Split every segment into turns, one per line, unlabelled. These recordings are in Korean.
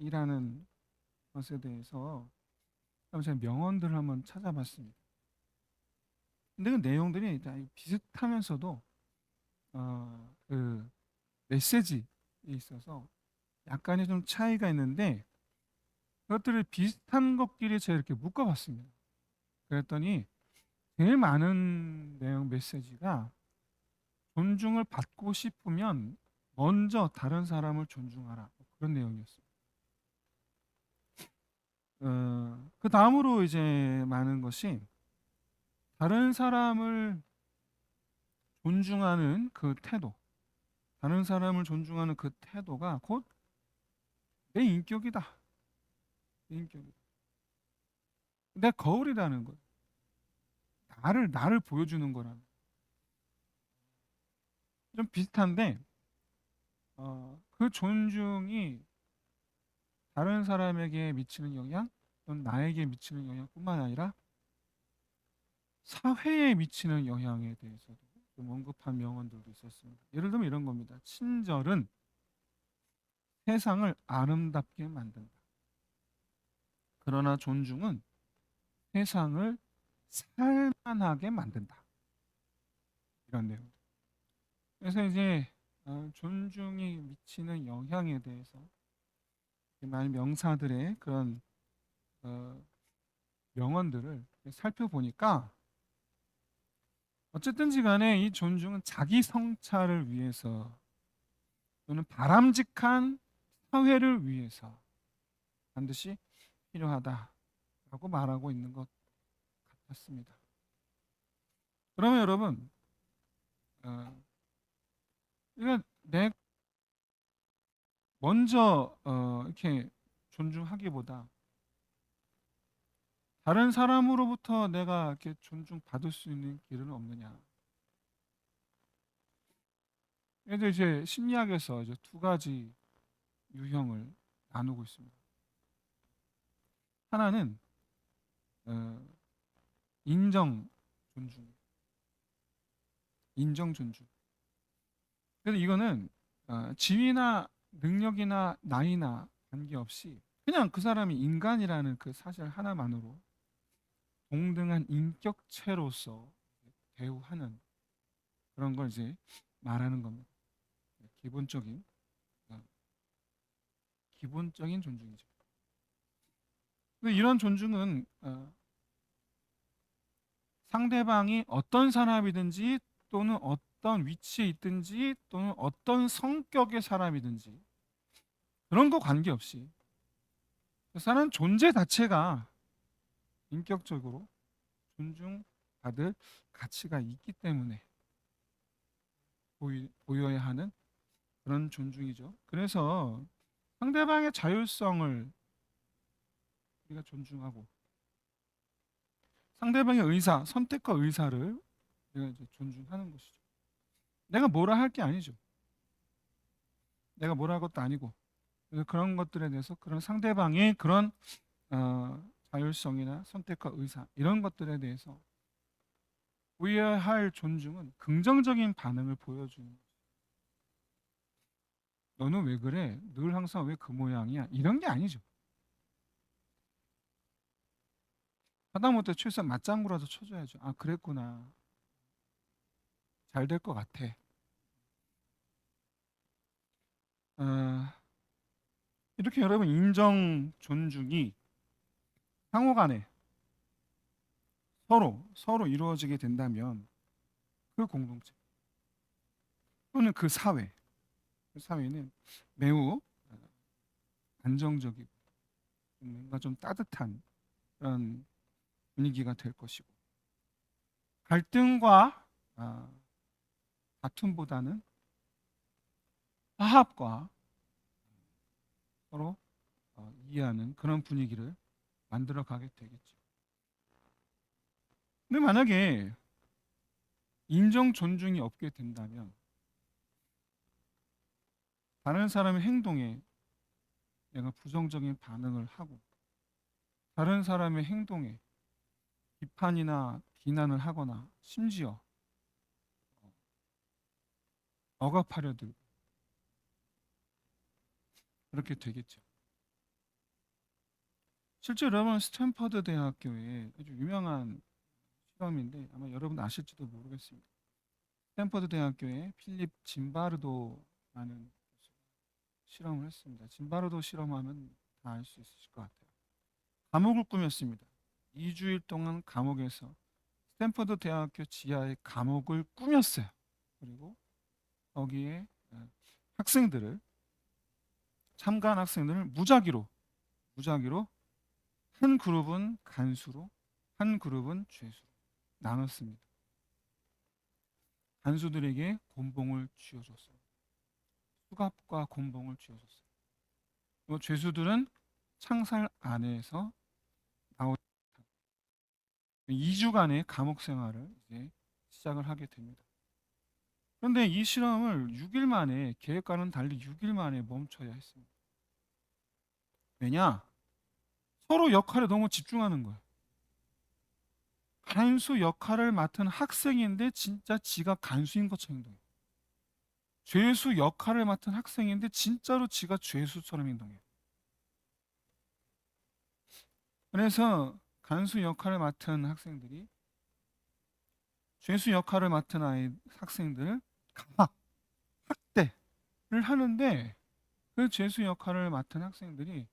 존중이라는 것에 대해서 한번 제가 명언들을 한번 찾아봤습니다. 근데 그 내용들이 다 비슷하면서도 그 메시지에 있어서 약간의 좀 차이가 있는데 그것들을 비슷한 것끼리 제가 이렇게 묶어봤습니다. 그랬더니 제일 많은 내용 메시지가 존중을 받고 싶으면 먼저 다른 사람을 존중하라. 그런 내용이었어요. 그 다음으로 이제 많은 것이 다른 사람을 존중하는 그 태도, 다른 사람을 존중하는 그 태도가 곧 내 인격이다. 내 인격이다. 내 거울이라는 것. 나를 보여주는 거라는. 좀 비슷한데, 그 존중이 다른 사람에게 미치는 영향, 또는 나에게 미치는 영향뿐만 아니라 사회에 미치는 영향에 대해서도 좀 언급한 명언들도 있었습니다. 예를 들면 이런 겁니다. 친절은 세상을 아름답게 만든다. 그러나 존중은 세상을 살만하게 만든다. 이런 내용. 그래서 이제 존중이 미치는 영향에 대해서 많은 명사들의 그런 어, 명언들을 살펴보니까 어쨌든지 간에 이 존중은 자기 성찰을 위해서 또는 바람직한 사회를 위해서 반드시 필요하다라고 말하고 있는 것 같습니다. 그러면 여러분, 그러니까 내 먼저 이렇게 존중하기보다 다른 사람으로부터 내가 이렇게 존중받을 수 있는 길은 없느냐? 그래서 이제 심리학에서 이제 두 가지 유형을 나누고 있습니다. 하나는 어, 인정 존중, 인정 존중. 그래서 이거는 지위나 능력이나 나이나 관계없이 그냥 그 사람이 인간이라는 그 사실 하나만으로 동등한 인격체로서 대우하는 그런 걸 이제 말하는 겁니다. 기본적인 어, 기본적인 존중이죠. 근데 이런 존중은 상대방이 어떤 사람이든지 또는 어떤 위치에 있든지 또는 어떤 성격의 사람이든지 그런 거 관계없이 그 사람 존재 자체가 인격적으로 존중받을 가치가 있기 때문에 보여야 하는 그런 존중이죠. 그래서 상대방의 자율성을 우리가 존중하고 상대방의 의사, 선택과 의사를 우리가 이제 존중하는 것이죠. 내가 뭐라 할 게 아니죠. 내가 뭐라 할 것도 아니고 그래서 그런 것들에 대해서 그런 상대방의 그런 자율성이나 선택과 의사 이런 것들에 대해서 보여야 할 존중은 긍정적인 반응을 보여주는. 너는 왜 그래? 늘 항상 왜 그 모양이야? 이런 게 아니죠. 하다못해 최소한 맞장구라도 쳐줘야죠. 아, 그랬구나. 잘 될 것 같아. 어, 이렇게 여러분 인정, 존중이 상호간에 서로 이루어지게 된다면 그 공동체 또는 그 사회는 매우 안정적이고 뭔가 좀 따뜻한 그런 분위기가 될 것이고 갈등과 아, 다툼보다는 화합과 서로 이해하는 그런 분위기를 만들어 가게 되겠죠. 근데 만약에 인정 존중이 없게 된다면 다른 사람의 행동에 내가 부정적인 반응을 하고 다른 사람의 행동에 비판이나 비난을 하거나 심지어 억압하려 들고 그렇게 되겠죠. 실제 여러분 스탠퍼드 대학교에 아주 유명한 실험인데 아마 여러분 아실지도 모르겠습니다. 스탠퍼드 대학교에 필립 짐바르도라는 실험을 했습니다. 짐바르도 실험하면 다 알 수 있으실 것 같아요. 감옥을 꾸몄습니다. 2주일 동안 감옥에서 스탠퍼드 대학교 지하의 감옥을 꾸몄어요. 그리고 거기에 학생들을 참가한 학생들을 무작위로 한 그룹은 간수로 한 그룹은 죄수로 나눴습니다. 간수들에게 곤봉을 쥐어줬어요. 수갑과 곤봉을 쥐어줬어요. 그리고 죄수들은 창살 안에서 나오 2주간의 감옥 생활을 이제 시작을 하게 됩니다. 그런데 이 실험을 6일 만에 계획과는 달리 6일 만에 멈춰야 했습니다. 왜냐? 서로 역할에 너무 집중하는 거예요. 간수 역할을 맡은 학생인데 진짜 지가 간수인 것처럼 행동해요. 죄수 역할을 맡은 학생인데 진짜로 지가 죄수처럼 행동해요. 그래서 간수 역할을 맡은 학생들이 죄수 역할을 맡은 학생들을 강학, 학대를 하는데 그 죄수 역할을 맡은 학생들이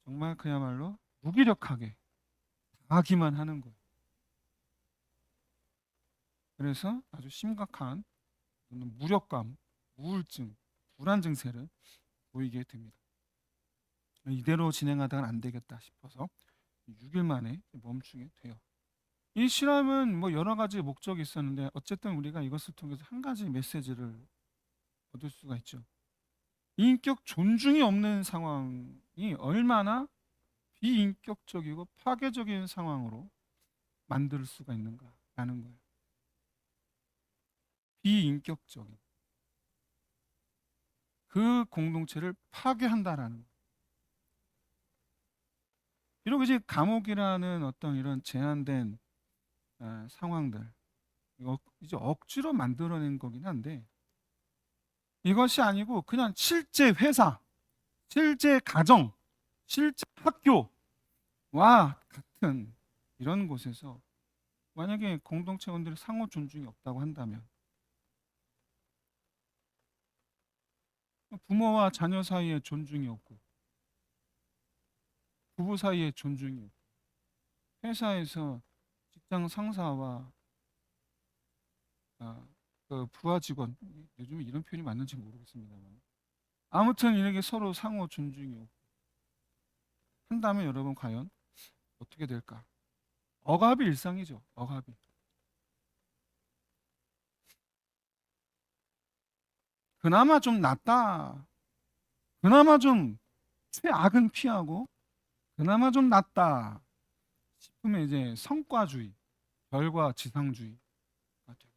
정말 그야말로 무기력하게 당하기만 하는 거예요. 그래서 아주 심각한 무력감, 우울증, 불안 증세를 보이게 됩니다. 이대로 진행하다가는 안 되겠다 싶어서 6일 만에 멈추게 돼요. 이 실험은 뭐 여러 가지 목적이 있었는데 어쨌든 우리가 이것을 통해서 한 가지 메시지를 얻을 수가 있죠. 인격 존중이 없는 상황이 얼마나 비인격적이고 파괴적인 상황으로 만들 수가 있는가라는 거예요. 비인격적인 그 공동체를 파괴한다라는 거예요. 비록 이제 감옥이라는 어떤 이런 제한된 상황들 이거 이제 억지로 만들어낸 거긴 한데 이것이 아니고 그냥 실제 회사, 실제 가정, 실제 학교와 같은 이런 곳에서 만약에 공동체원들의 상호 존중이 없다고 한다면 부모와 자녀 사이에 존중이 없고 부부 사이에 존중이 없고 회사에서 직장 상사와 그 부하 직원 요즘 이런 표현이 맞는지 모르겠습니다만 아무튼 이렇게 서로 상호 존중이 없고 한다면 여러분 과연 어떻게 될까? 억압이 일상이죠. 억압이. 그나마 좀 낫다. 그나마 좀 최악은 피하고 그나마 좀 낫다 싶으면 이제 성과주의, 결과지상주의가 돼요.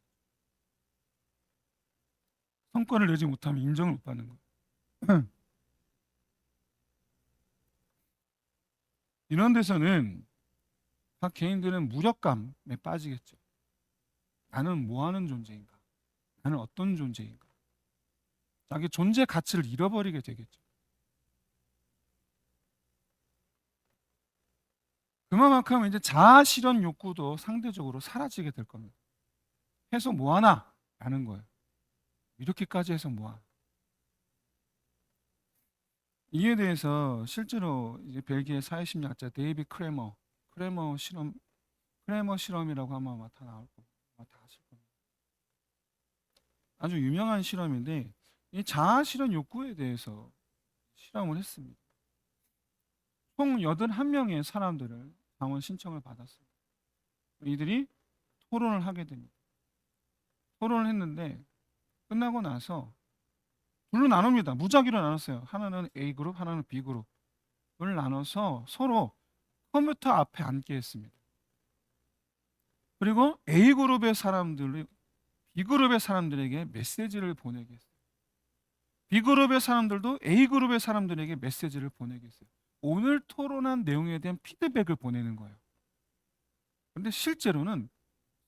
성과를 내지 못하면 인정을 못 받는 거예요. 이런 데서는 각 개인들은 무력감에 빠지겠죠. 나는 뭐 하는 존재인가? 나는 어떤 존재인가? 자기 존재 가치를 잃어버리게 되겠죠. 그만큼 이제 자아 실현 욕구도 상대적으로 사라지게 될 겁니다. 해서 뭐 하나? 라는 거예요. 이렇게까지 해서 뭐 하나? 이에 대해서 실제로 이제 벨기에 사회심리학자 데이비 크레머 실험이라고 하면 아마 다 나올 거고 아마 다 아실 겁니다. 아주 유명한 실험인데 이 자아 실현 욕구에 대해서 실험을 했습니다. 총 81명의 사람들을 방원 신청을 받았습니다. 이들이 토론을 하게 됩니다. 토론을 했는데 끝나고 나서 둘로 나눕니다. 무작위로 나눴어요. 하나는 A그룹, 하나는 B그룹을 나눠서 서로 컴퓨터 앞에 앉게 했습니다. 그리고 A그룹의 사람들이 B그룹의 사람들에게 메시지를 보내게 했어요. B그룹의 사람들도 A그룹의 사람들에게 메시지를 보내게 했어요. 오늘 토론한 내용에 대한 피드백을 보내는 거예요. 그런데 실제로는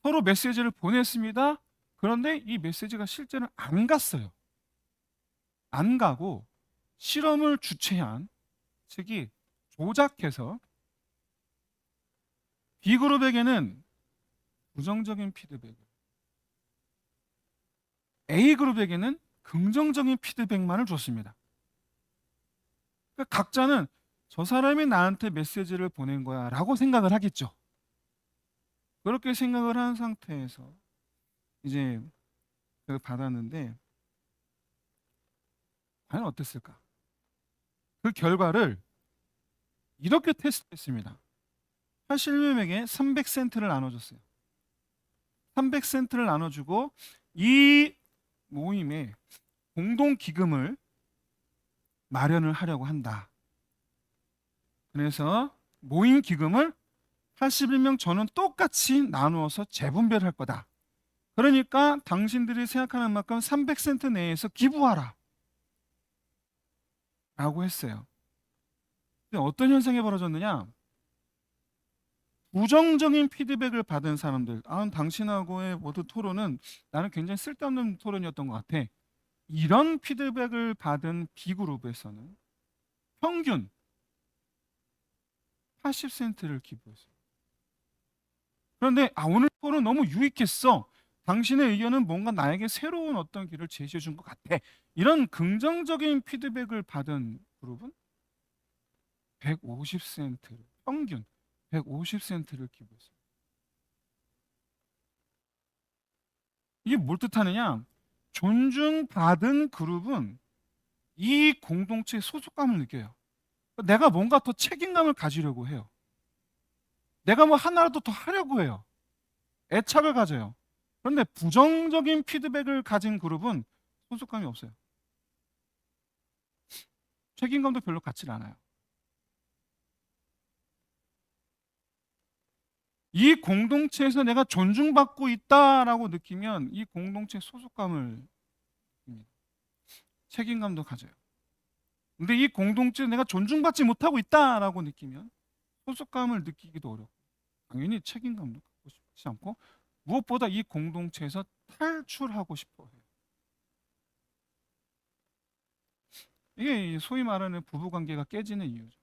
서로 메시지를 보냈습니다. 그런데 이 메시지가 실제는 안 갔어요. 안 가고 실험을 주최한 측이 조작해서 B그룹에게는 부정적인 피드백을, A그룹에게는 긍정적인 피드백만을 줬습니다. 그러니까 각자는 저 사람이 나한테 메시지를 보낸 거야 라고 생각을 하겠죠. 그렇게 생각을 한 상태에서 이제 그걸 받았는데 과연 어땠을까? 그 결과를 이렇게 테스트했습니다. 80명에게 300센트를 나눠줬어요. 300센트를 나눠주고 이 모임에 공동기금을 마련을 하려고 한다. 그래서 모임 기금을 81명 전원 똑같이 나누어서 재분배할 거다. 그러니까 당신들이 생각하는 만큼 300센트 내에서 기부하라. 라고 했어요. 근데 어떤 현상이 벌어졌느냐? 부정적인 피드백을 받은 사람들, 당신하고의 모두 토론은 나는 굉장히 쓸데없는 토론이었던 것 같아. 이런 피드백을 받은 B그룹에서는 평균 80센트를 기부했어요. 그런데 오늘 토론 너무 유익했어. 당신의 의견은 뭔가 나에게 새로운 어떤 길을 제시해 준 것 같아. 이런 긍정적인 피드백을 받은 그룹은 150센트를, 평균 150센트를 기부했어요. 이게 뭘 뜻하느냐? 존중받은 그룹은 이 공동체의 소속감을 느껴요. 내가 뭔가 더 책임감을 가지려고 해요. 내가 뭐 하나라도 더 하려고 해요. 애착을 가져요. 그런데 부정적인 피드백을 가진 그룹은 소속감이 없어요. 책임감도 별로 갖질 않아요. 이 공동체에서 내가 존중받고 있다라고 느끼면 이 공동체의 소속감을 느낍니다. 책임감도 가져요. 근데 이 공동체에 내가 존중받지 못하고 있다라고 느끼면 소속감을 느끼기도 어렵고 당연히 책임감도 갖고 싶지 않고 무엇보다 이 공동체에서 탈출하고 싶어 해요. 이게 소위 말하는 부부관계가 깨지는 이유죠.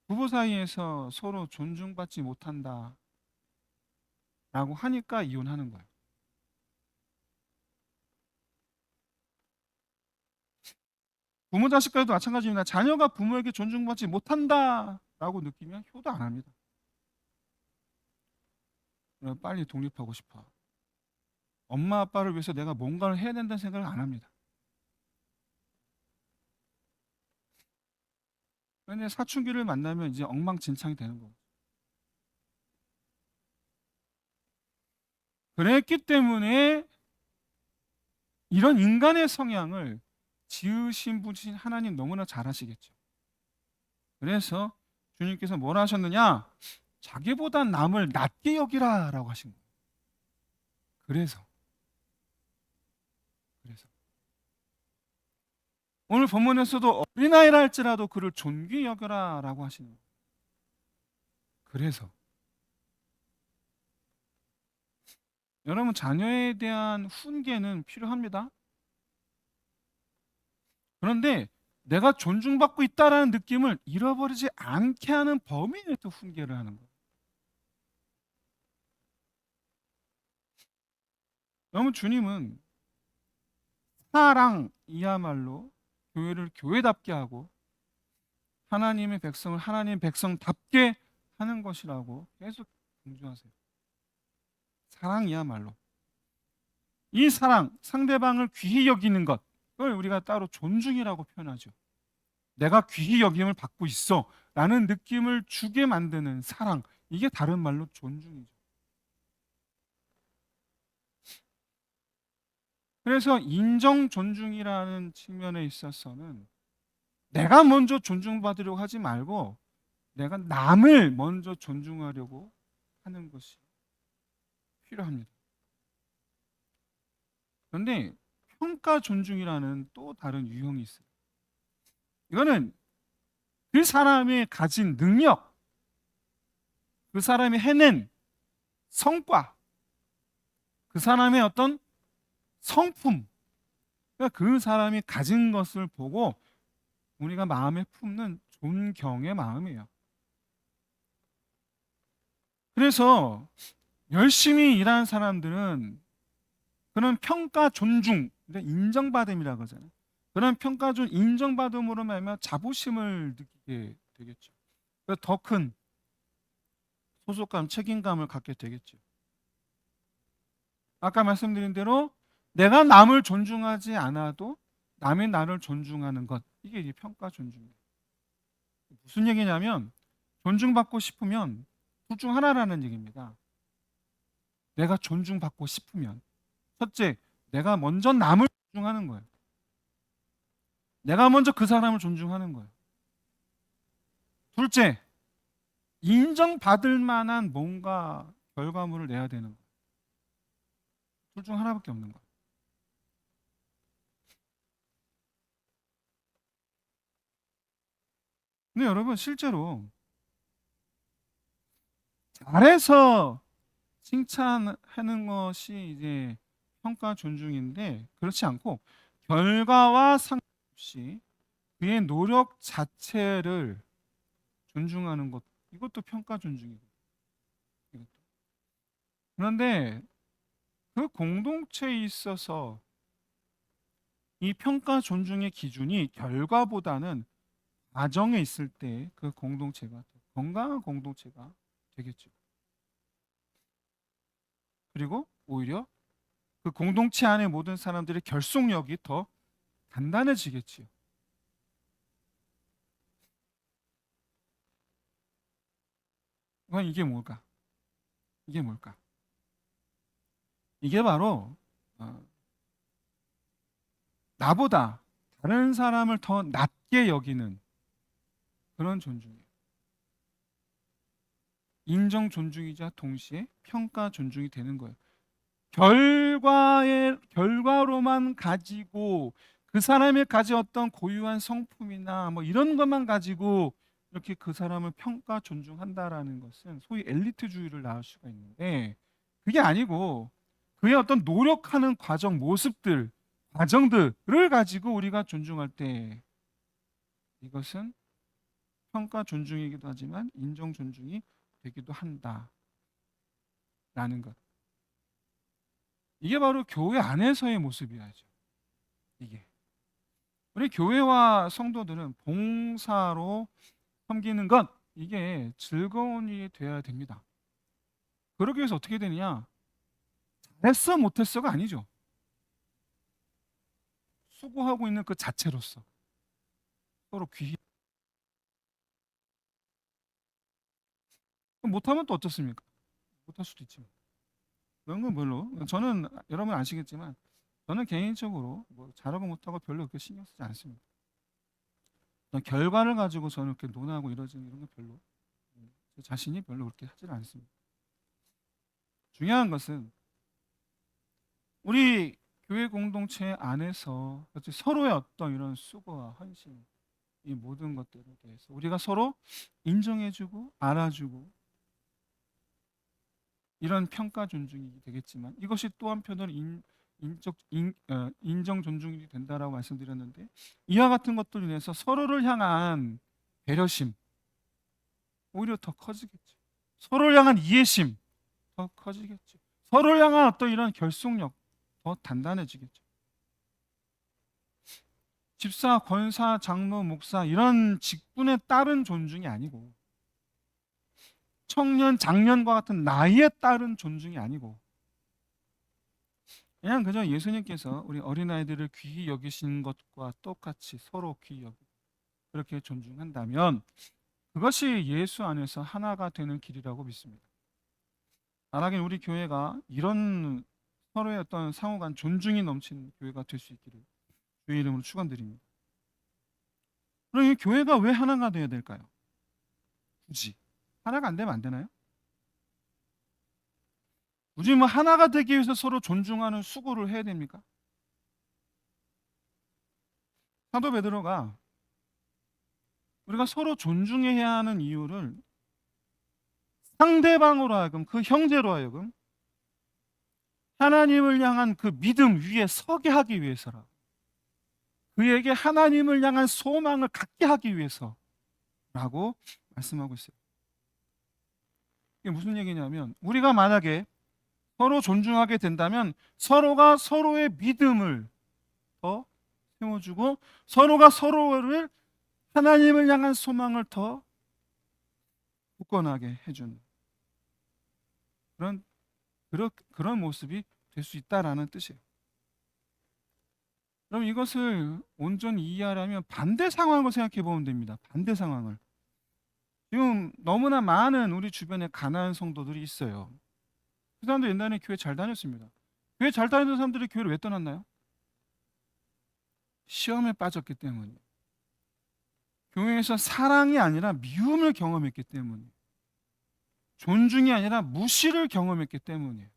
부부 사이에서 서로 존중받지 못한다 라고 하니까 이혼하는 거예요. 부모 자식과도 마찬가지입니다. 자녀가 부모에게 존중받지 못한다라고 느끼면 효도 안 합니다. 빨리 독립하고 싶어. 엄마 아빠를 위해서 내가 뭔가를 해야 된다는 생각을 안 합니다. 그런데 사춘기를 만나면 이제 엉망진창이 되는 거죠. 그랬기 때문에 이런 인간의 성향을 지으신 분이신 하나님 너무나 잘 아시겠죠. 그래서 주님께서 뭐라 하셨느냐? 자기보다 남을 낮게 여기라 라고 하신 거예요. 그래서 오늘 본문에서도 어린아이라 할지라도 그를 존귀히 여겨라 라고 하시는 거예요. 그래서 여러분 자녀에 대한 훈계는 필요합니다. 그런데 내가 존중받고 있다라는 느낌을 잃어버리지 않게 하는 범위 내에서 훈계를 하는 거예요. 여러분 주님은 사랑이야말로 교회를 교회답게 하고 하나님의 백성을 하나님의 백성답게 하는 것이라고 계속 강조하세요. 사랑이야말로 이 사랑, 상대방을 귀히 여기는 것, 그걸 우리가 따로 존중이라고 표현하죠. 내가 귀히 여김을 받고 있어 라는 느낌을 주게 만드는 사랑, 이게 다른 말로 존중이죠. 그래서 인정 존중이라는 측면에 있어서는 내가 먼저 존중받으려고 하지 말고 내가 남을 먼저 존중하려고 하는 것이 필요합니다. 그런데 평가 존중이라는 또 다른 유형이 있어요. 이거는 그 사람이 가진 능력, 그 사람이 해낸 성과, 그 사람의 어떤 성품, 그러니까 그 사람이 가진 것을 보고 우리가 마음에 품는 존경의 마음이에요. 그래서 열심히 일하는 사람들은 그런 평가 존중, 인정받음이라고 하잖아요. 그런 평가 인정받음으로 말하면 자부심을 느끼게 되겠죠. 더 큰 소속감, 책임감을 갖게 되겠죠. 아까 말씀드린 대로 내가 남을 존중하지 않아도 남이 나를 존중하는 것, 이게 이제 평가 존중이에요. 무슨 얘기냐면 존중받고 싶으면 둘 중 하나라는 얘기입니다. 내가 존중받고 싶으면 첫째, 내가 먼저 남을 존중하는 거예요. 내가 먼저 그 사람을 존중하는 거예요. 둘째, 인정받을 만한 뭔가 결과물을 내야 되는 거예요. 둘 중 하나밖에 없는 거예요. 근데 여러분 실제로 잘해서 칭찬하는 것이 이제 평가 존중인데 그렇지 않고 결과와 상관없이 그의 노력 자체를 존중하는 것, 이것도 평가 존중이거든요. 그런데 그 공동체에 있어서 이 평가 존중의 기준이 결과보다는 과정에 있을 때 그 공동체가 더 건강한 공동체가 되겠죠. 그리고 오히려 그 공동체 안의 모든 사람들의 결속력이 더 단단해지겠지요. 그럼 이게 뭘까? 이게 뭘까? 이게 바로 나보다 다른 사람을 더 낮게 여기는 그런 존중이에요. 인정 존중이자 동시에 평가 존중이 되는 거예요. 결과로만 가지고 그 사람이 가진 어떤 고유한 성품이나 뭐 이런 것만 가지고 이렇게 그 사람을 평가 존중한다라는 것은 소위 엘리트주의를 낳을 수가 있는데 그게 아니고 그의 어떤 노력하는 과정, 모습들, 과정들을 가지고 우리가 존중할 때 이것은 평가 존중이기도 하지만 인정 존중이 되기도 한다라는 것. 이게 바로 교회 안에서의 모습이야죠. 이게 우리 교회와 성도들은 봉사로 섬기는 것, 이게 즐거운 일이 되어야 됩니다. 그러기 위해서 어떻게 되느냐? 잘했어 못했어가 아니죠. 수고하고 있는 그 자체로서 서로 귀히. 못하면 또 어떻습니까? 못할 수도 있지. 그런 건 별로. 저는 여러분 아시겠지만 저는 개인적으로 뭐 잘하고 못하고 별로 그렇게 신경 쓰지 않습니다. 결과를 가지고 저는 이렇게 논하고 이러지는 이런 거 별로 제 자신이 별로 그렇게 하지 않습니다. 중요한 것은 우리 교회 공동체 안에서 서로의 어떤 이런 수고와 헌신, 이 모든 것들에 대해서 우리가 서로 인정해주고 알아주고 이런 평가 존중이 되겠지만 이것이 또 한편으로 인정 존중이 된다라고 말씀드렸는데 이와 같은 것들로 인해서 서로를 향한 배려심 오히려 더 커지겠죠. 서로를 향한 이해심 더 커지겠죠. 서로를 향한 어떤 이런 결속력 더 단단해지겠죠. 집사, 권사, 장로, 목사 이런 직분에 따른 존중이 아니고 청년, 장년과 같은 나이에 따른 존중이 아니고 그냥 그저 예수님께서 우리 어린아이들을 귀히 여기신 것과 똑같이 서로 귀히 여기고 그렇게 존중한다면 그것이 예수 안에서 하나가 되는 길이라고 믿습니다. 만약에 우리 교회가 이런 서로의 어떤 상호간 존중이 넘치는 교회가 될 수 있기를 주의 이름으로 축원드립니다. 그럼 이 교회가 왜 하나가 되어야 될까요? 굳이 하나가 안 되면 안 되나요? 굳이 뭐 하나가 되기 위해서 서로 존중하는 수고를 해야 됩니까? 사도 베드로가 우리가 서로 존중해야 하는 이유를 상대방으로 하여금 그 형제로 하여금 하나님을 향한 그 믿음 위에 서게 하기 위해서라. 그에게 하나님을 향한 소망을 갖게 하기 위해서라고 말씀하고 있어요. 이게 무슨 얘기냐면 우리가 만약에 서로 존중하게 된다면 서로가 서로의 믿음을 더 세워주고 서로가 서로를 하나님을 향한 소망을 더 굳건하게 해주는 그런 그런 모습이 될 수 있다라는 뜻이에요. 그럼 이것을 온전히 이해하려면 반대 상황을 생각해 보면 됩니다. 반대 상황을. 지금 너무나 많은 우리 주변에 가난한 성도들이 있어요. 그 사람들 옛날에 교회 잘 다녔습니다. 교회 잘 다니던 사람들이 교회를 왜 떠났나요? 시험에 빠졌기 때문에. 교회에서 사랑이 아니라 미움을 경험했기 때문에. 존중이 아니라 무시를 경험했기 때문에.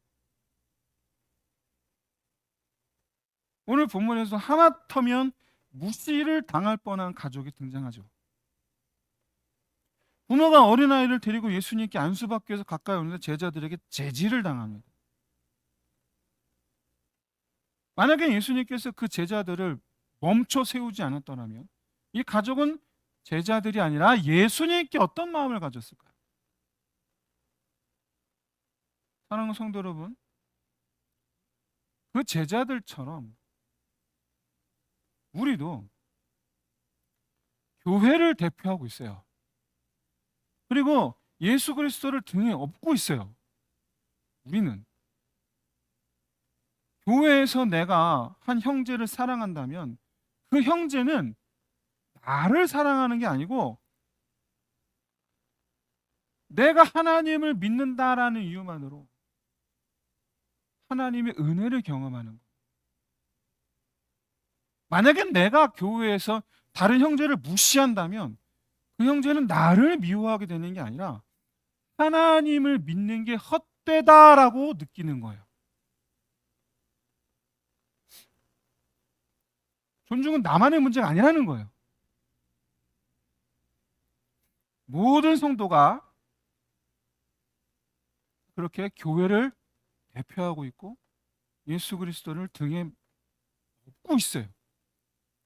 오늘 본문에서 하마터면 무시를 당할 뻔한 가족이 등장하죠. 부모가 어린아이를 데리고 예수님께 안수받기 위해서 가까이 오는데 제자들에게 제지를 당합니다. 만약에 예수님께서 그 제자들을 멈춰 세우지 않았더라면 이 가족은 제자들이 아니라 예수님께 어떤 마음을 가졌을까요? 사랑하는 성도 여러분, 그 제자들처럼 우리도 교회를 대표하고 있어요. 그리고 예수 그리스도를 등에 업고 있어요. 우리는 교회에서 내가 한 형제를 사랑한다면 그 형제는 나를 사랑하는 게 아니고 내가 하나님을 믿는다라는 이유만으로 하나님의 은혜를 경험하는 거예요. 만약에 내가 교회에서 다른 형제를 무시한다면 그 형제는 나를 미워하게 되는 게 아니라 하나님을 믿는 게 헛되다라고 느끼는 거예요. 존중은 나만의 문제가 아니라는 거예요. 모든 성도가 그렇게 교회를 대표하고 있고 예수 그리스도를 등에 업고 있어요.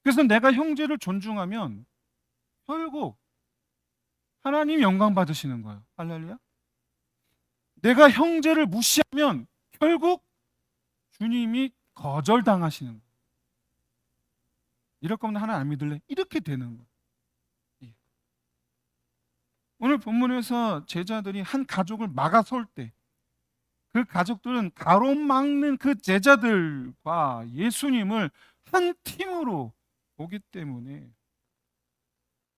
그래서 내가 형제를 존중하면 결국 하나님 영광 받으시는 거예요. 할렐루야. 내가 형제를 무시하면 결국 주님이 거절당하시는 거예요. 이럴 거면 하나 안 믿을래? 이렇게 되는 거예요. 예. 오늘 본문에서 제자들이 한 가족을 막아설 때 그 가족들은 가로막는 그 제자들과 예수님을 한 팀으로 보기 때문에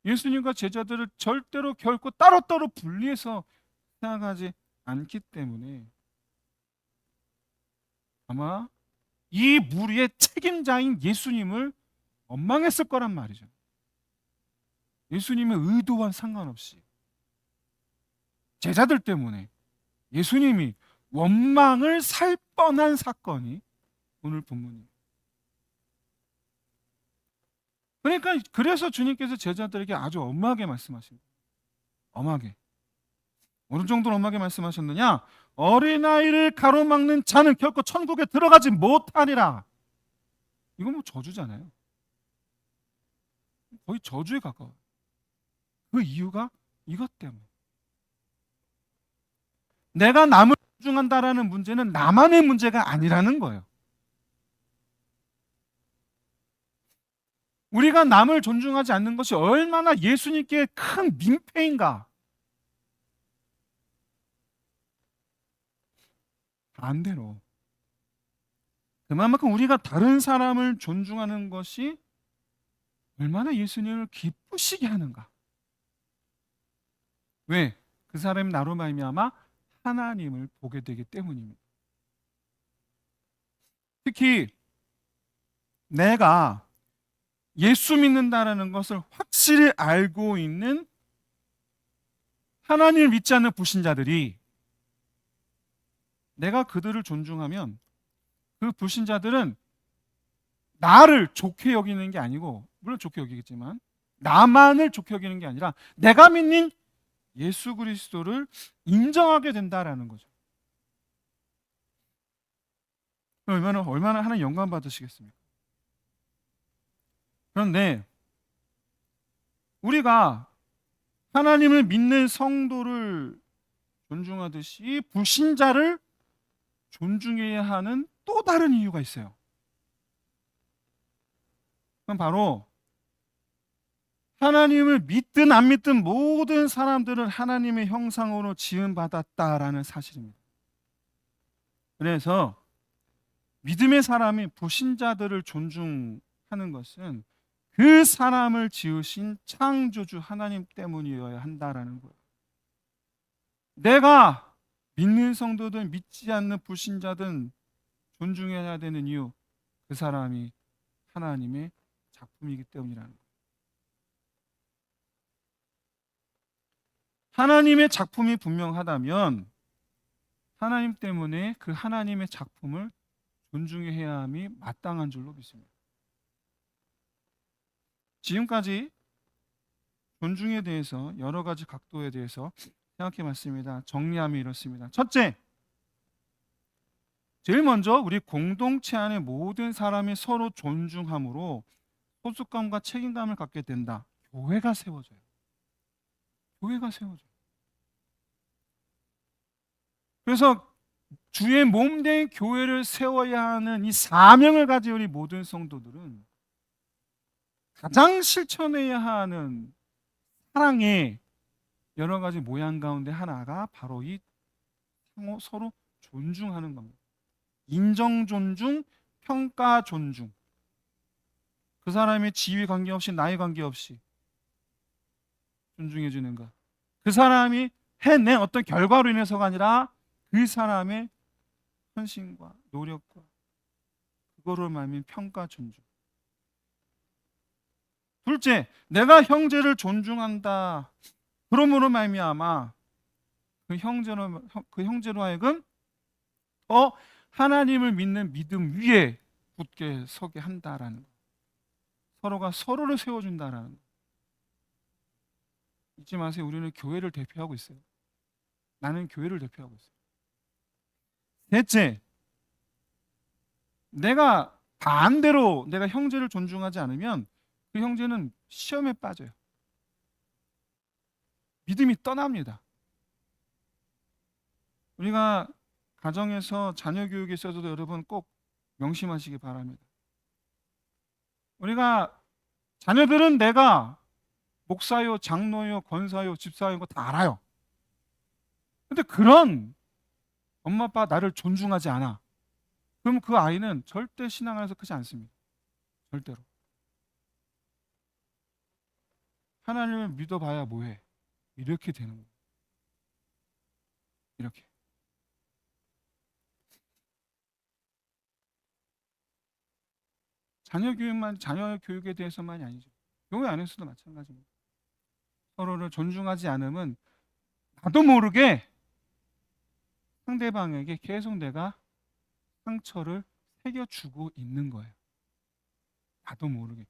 예수님과 제자들을 절대로 결코 따로따로 분리해서 생각하지 않기 때문에 아마 이 무리의 책임자인 예수님을 원망했을 거란 말이죠. 예수님의 의도와 상관없이 제자들 때문에 예수님이 원망을 살 뻔한 사건이 오늘 본문이에요. 그러니까 그래서 주님께서 제자들에게 아주 엄하게 말씀하십니다. 엄하게. 어느 정도로 엄하게 말씀하셨느냐? 어린아이를 가로막는 자는 결코 천국에 들어가지 못하리라. 이건 뭐 저주잖아요. 거의 저주에 가까워요. 그 이유가 이것 때문에. 내가 남을 존중한다라는 문제는 나만의 문제가 아니라는 거예요. 우리가 남을 존중하지 않는 것이 얼마나 예수님께 큰 민폐인가. 반대로 그만큼 우리가 다른 사람을 존중하는 것이 얼마나 예수님을 기쁘시게 하는가. 왜? 그 사람이 나로 말미암아 하나님을 보게 되기 때문입니다. 특히 내가 예수 믿는다라는 것을 확실히 알고 있는 하나님을 믿지 않는 불신자들이 내가 그들을 존중하면 그 불신자들은 나를 좋게 여기는 게 아니고, 물론 좋게 여기겠지만 나만을 좋게 여기는 게 아니라 내가 믿는 예수 그리스도를 인정하게 된다라는 거죠. 얼마나 하나님 영광 받으시겠습니까? 그런데 우리가 하나님을 믿는 성도를 존중하듯이 불신자를 존중해야 하는 또 다른 이유가 있어요. 그럼 바로 하나님을 믿든 안 믿든 모든 사람들은 하나님의 형상으로 지음받았다라는 사실입니다. 그래서 믿음의 사람이 불신자들을 존중하는 것은 그 사람을 지으신 창조주 하나님 때문이어야 한다라는 거예요. 내가 믿는 성도든 믿지 않는 불신자든 존중해야 되는 이유, 그 사람이 하나님의 작품이기 때문이라는 거예요. 하나님의 작품이 분명하다면 하나님 때문에 그 하나님의 작품을 존중해야 함이 마땅한 줄로 믿습니다. 지금까지 존중에 대해서 여러 가지 각도에 대해서 생각해 봤습니다. 정리하면 이렇습니다. 첫째, 제일 먼저 우리 공동체 안의 모든 사람이 서로 존중함으로 소속감과 책임감을 갖게 된다. 교회가 세워져요. 교회가 세워져요. 그래서 주의 몸된 교회를 세워야 하는 이 사명을 가진 우리 모든 성도들은 가장 실천해야 하는 사랑의 여러 가지 모양 가운데 하나가 바로 이 서로 존중하는 겁니다. 인정 존중, 평가 존중. 그 사람의 지위 관계없이 나이 관계없이 존중해 주는 것. 그 사람이 해낸 어떤 결과로 인해서가 아니라 그 사람의 헌신과 노력과 그거로 말미암은 평가 존중. 둘째, 내가 형제를 존중한다. 그러므로 말미암아 그 형제로 하여금 더 하나님을 믿는 믿음 위에 굳게 서게 한다라는 것. 서로가 서로를 세워준다라는 것. 잊지 마세요. 우리는 교회를 대표하고 있어요. 나는 교회를 대표하고 있어요. 셋째, 내가 반대로 내가 형제를 존중하지 않으면 그 형제는 시험에 빠져요. 믿음이 떠납니다. 우리가 가정에서 자녀 교육에 있어서도 여러분 꼭 명심하시기 바랍니다. 우리가 자녀들은 내가 목사요, 장로요, 권사요, 집사요 이거 다 알아요. 근데 그런 엄마 아빠 나를 존중하지 않아. 그럼 그 아이는 절대 신앙 안에서 크지 않습니다. 절대로. 하나님을 믿어봐야 뭐해. 이렇게 되는 거예요. 이렇게. 자녀 교육에 대해서만이 아니죠. 교회 안에서도 마찬가지입니다. 서로를 존중하지 않으면 나도 모르게 상대방에게 계속 내가 상처를 새겨주고 있는 거예요. 나도 모르게.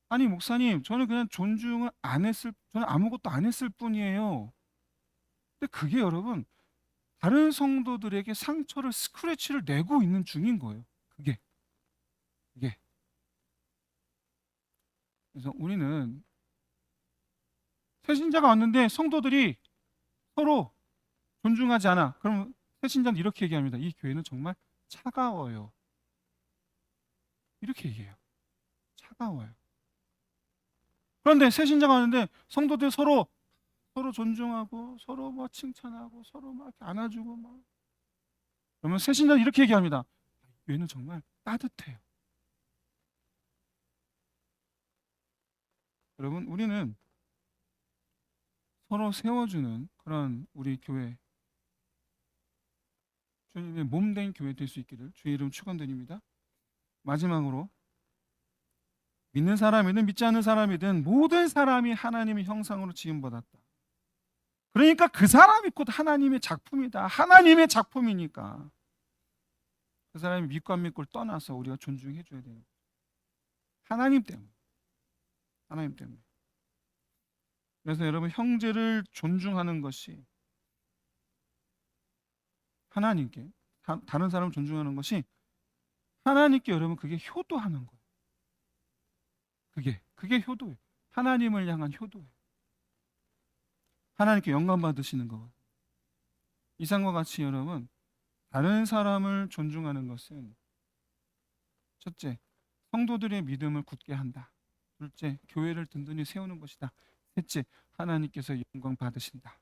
아니 목사님, 저는 그냥 존중을 안 했을, 저는 아무것도 안 했을 뿐이에요. 근데 그게 여러분 다른 성도들에게 상처를 스크래치를 내고 있는 중인 거예요. 그게. 그래서 우리는 새신자가 왔는데 성도들이 서로 존중하지 않아. 그럼 새신자는 이렇게 얘기합니다. 이 교회는 정말 차가워요. 이렇게 얘기해요. 차가워요. 그런데 새신자가 왔는데 성도들 서로 존중하고 서로 막 칭찬하고 서로 막 안아주고 막 그러면 새신자는 이렇게 얘기합니다. 교회는 정말 따뜻해요. 여러분, 우리는 서로 세워주는 그런 우리 교회, 주님의 몸된 교회 될 수 있기를 주의 이름 축원드립니다. 마지막으로 믿는 사람이든 믿지 않는 사람이든 모든 사람이 하나님의 형상으로 지음받았다. 그러니까 그 사람이 곧 하나님의 작품이다. 하나님의 작품이니까 그 사람이 믿고 안 믿고를 떠나서 우리가 존중해 줘야 돼요. 하나님 때문에. 하나님 때문에. 그래서 여러분 형제를 존중하는 것이 하나님께 다른 사람을 존중하는 것이 하나님께 여러분 그게 효도하는 거예요. 그게 효도예요. 하나님을 향한 효도예요. 하나님께 영광 받으시는 거. 이상과 같이 여러분, 다른 사람을 존중하는 것은 첫째, 성도들의 믿음을 굳게 한다. 둘째, 교회를 든든히 세우는 것이다. 셋째, 하나님께서 영광 받으신다.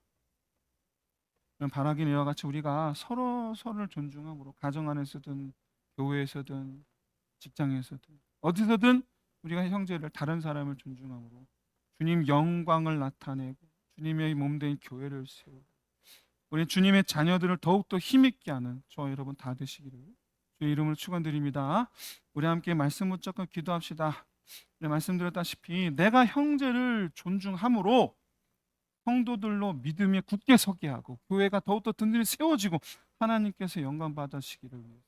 그럼 바라긴 이와 같이 우리가 서로를 존중함으로 가정 안에서든 교회에서든 직장에서든 어디서든 우리가 형제를 다른 사람을 존중함으로 주님 영광을 나타내고 주님의 몸된 교회를 세우고 우리 주님의 자녀들을 더욱더 힘있게 하는 저와 여러분 다 되시기를 주의 이름으로 축원드립니다. 우리 함께 말씀 붙잡고 기도합시다. 네, 말씀드렸다시피 내가 형제를 존중함으로 성도들로 믿음에 굳게 서게 하고 교회가 더욱더 든든히 세워지고 하나님께서 영광 받으시기를 위해서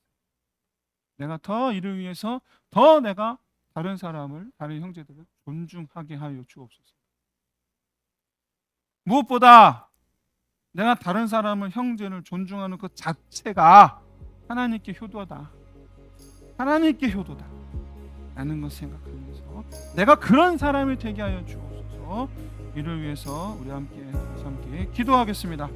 내가 더 이를 위해서 더 내가 다른 사람을 다른 형제들을 존중하게 하여 주옵소서. 무엇보다 내가 다른 사람을 형제를 존중하는 것 자체가 하나님께 효도다. 하나님께 효도다. 라는 것을 생각하면서 내가 그런 사람이 되게 하여 주옵소서. 이를 위해서 우리 함께 기도하겠습니다.